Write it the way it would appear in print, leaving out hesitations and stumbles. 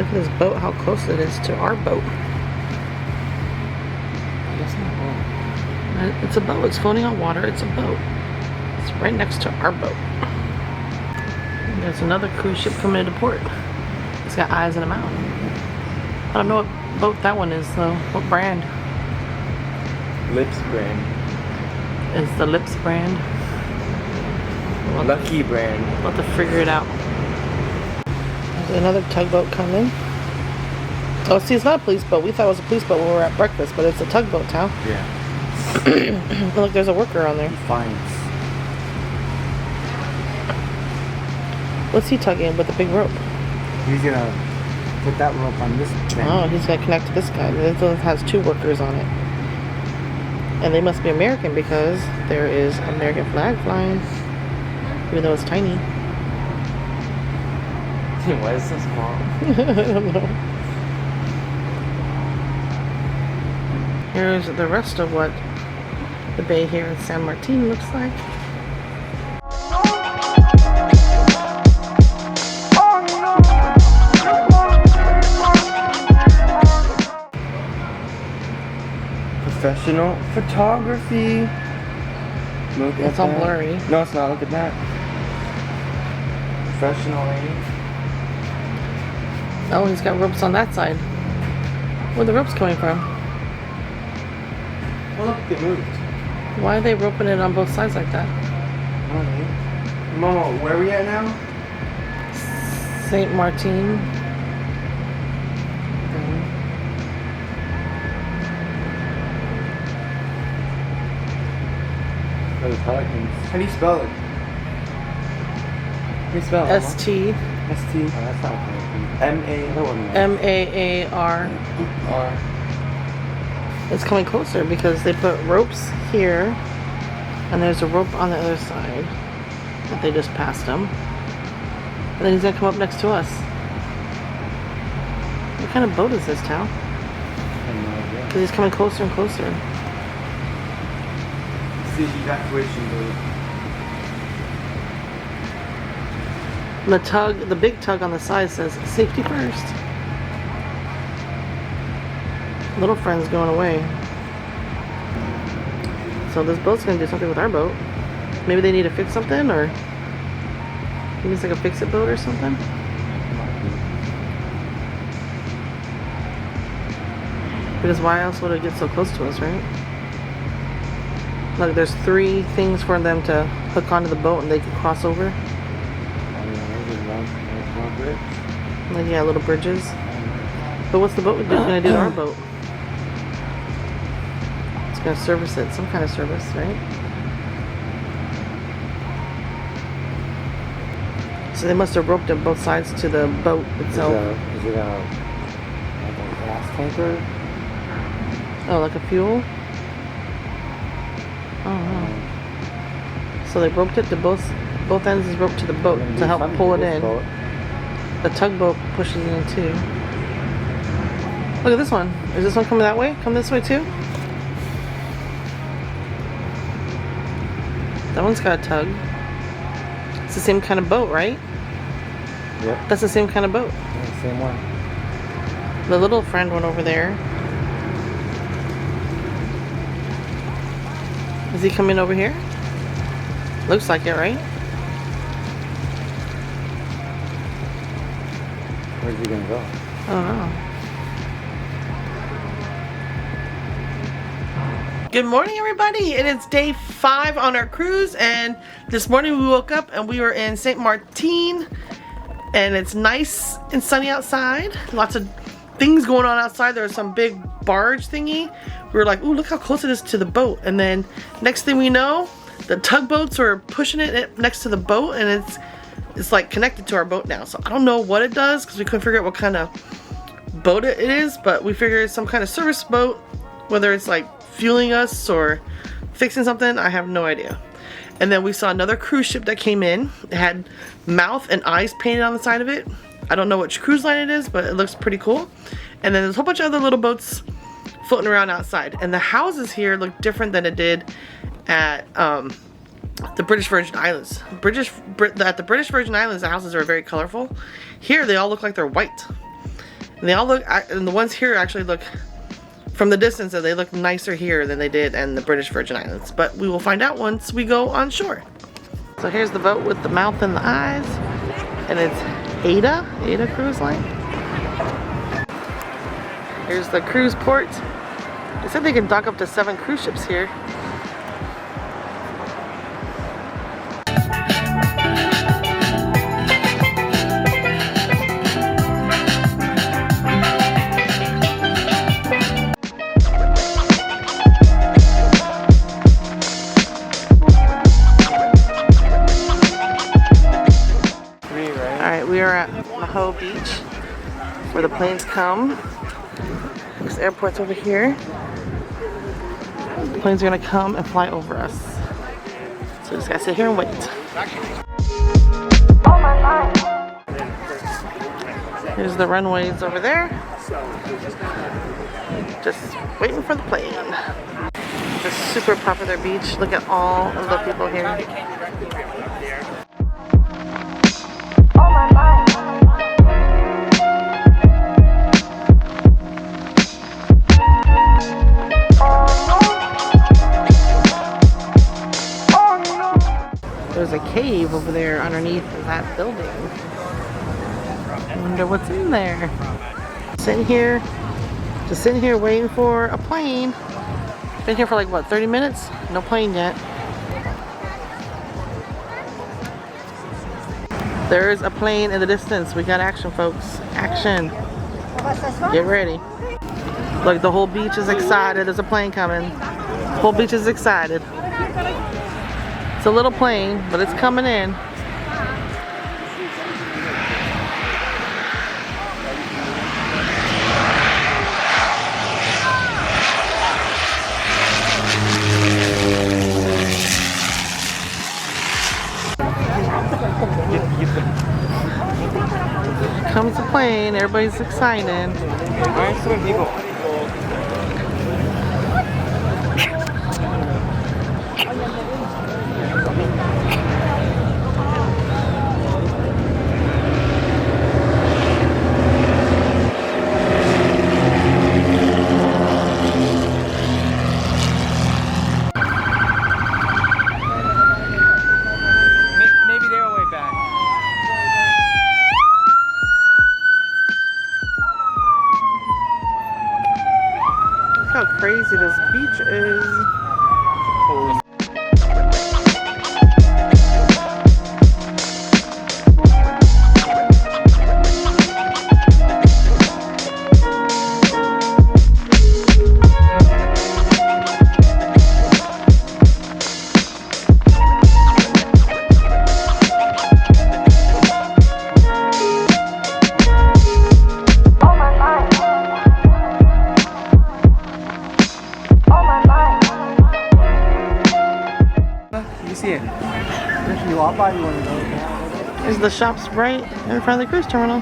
Look at this boat, how close it is to our boat. That's not a boat. It's a boat. It's floating on water. It's a boat. It's right next to our boat. And there's another cruise ship coming into port. It's got eyes in a mouth. I don't know what boat that one is though. What brand? Lips brand. It's the Lips brand. Lucky brand. We'll have to figure it out. There's another tugboat coming. Oh, see, it's not a police boat. We thought it was a police boat when we were at breakfast, but it's a tugboat now. Yeah. Look, there's a worker on there. Fines. What's he tugging with the big rope? He's gonna put that rope on this thing. Oh, he's gonna connect to this guy. This one has 2 workers on it. And they must be American because there is an American flag flying. Even though it's tiny. Why is it so small? I don't know. Here's the rest of what the bay here in St Maarten looks like. Professional photography. Look at It's all that. blurry. No, it's not. Look at that. Professional lady. Oh, he's got ropes on that side. Where are the ropes coming from? Oh, look, they moved. Why are they roping it on both sides like that? Okay. Momo, where are we at now? St Maarten. How do you spell it? How do you spell it? S-T. S-T. Oh, that's not M-A. M-A-A-R. R. It's coming closer because they put ropes here and there's a rope on the other side that they just passed him. And then he's gonna come up next to us. What kind of boat is this, Tal? I have no idea. Because he's coming closer and closer. It's the evacuation boat. And the big tug on the side says, safety first. Little friend's going away. So this boat's gonna do something with our boat. Maybe they need to fix something, or maybe it's like a fix-it boat or something. Because why else would it get so close to us, right? Look, there's 3 things for them to hook onto the boat and they can cross over. Like, yeah, little bridges. But what's the boat gonna do to our boat? It's gonna service it, some kind of service, right? So they must have roped up both sides to the boat itself. Is it like a gas tanker? Oh, like a fuel? Oh, no. So they roped it to both ends is roped to the boat to help pull it in. The tugboat pushes it in too. Look at this one. Is this one coming that way? Come this way too? That one's got a tug. It's the same kind of boat, right? Yep. That's the same kind of boat. Yeah, same one. The little friend went over there. Is he coming over here? Looks like it, right? Where's he gonna go? I don't know. Good morning, everybody. It is day 5 on our cruise, and this morning we woke up and we were in St Maarten, and it's nice and sunny outside. Lots of things going on outside. There was some big barge thingy. We were like, ooh, look how close it is to the boat. And then next thing we know, the tugboats were pushing it next to the boat, and it's like connected to our boat now. So I don't know what it does because we couldn't figure out what kind of boat it is, but we figured it's some kind of service boat, whether it's like fueling us or fixing something, I have no idea. And then we saw another cruise ship that came in. It had mouth and eyes painted on the side of it. I don't know which cruise line it is, but it looks pretty cool. And then there's a whole bunch of other little boats floating around outside. And the houses here look different than it did at the British Virgin Islands. At the British Virgin Islands, the houses are very colorful. Here, they all look like they're white. And they all look, and the ones here actually look, from the distance, they look nicer here than they did in the British Virgin Islands. But we will find out once we go on shore. So here's the boat with the mouth and the eyes. And it's Ada Cruise Line. Here's the cruise port. They said they can dock up to 7 cruise ships here. Alright, we are at Maho Beach where the planes come. This airport's over here. The planes are gonna come and fly over us. So we just gotta sit here and wait. Here's the runways over there. Just waiting for the plane. It's a super popular beach. Look at all of the people here. There's a cave over there underneath that building. I wonder what's in there. Sitting here, just sitting here waiting for a plane. Been here for like what, 30 minutes? No plane yet. There's a plane in the distance. We got action, folks. Action. Get ready. Look, the whole beach is excited. There's a plane coming. The whole beach is excited. It's a little plane, but it's coming in. Comes the plane, everybody's excited. Look how crazy this beach is. Is the shops right in front of the cruise terminal?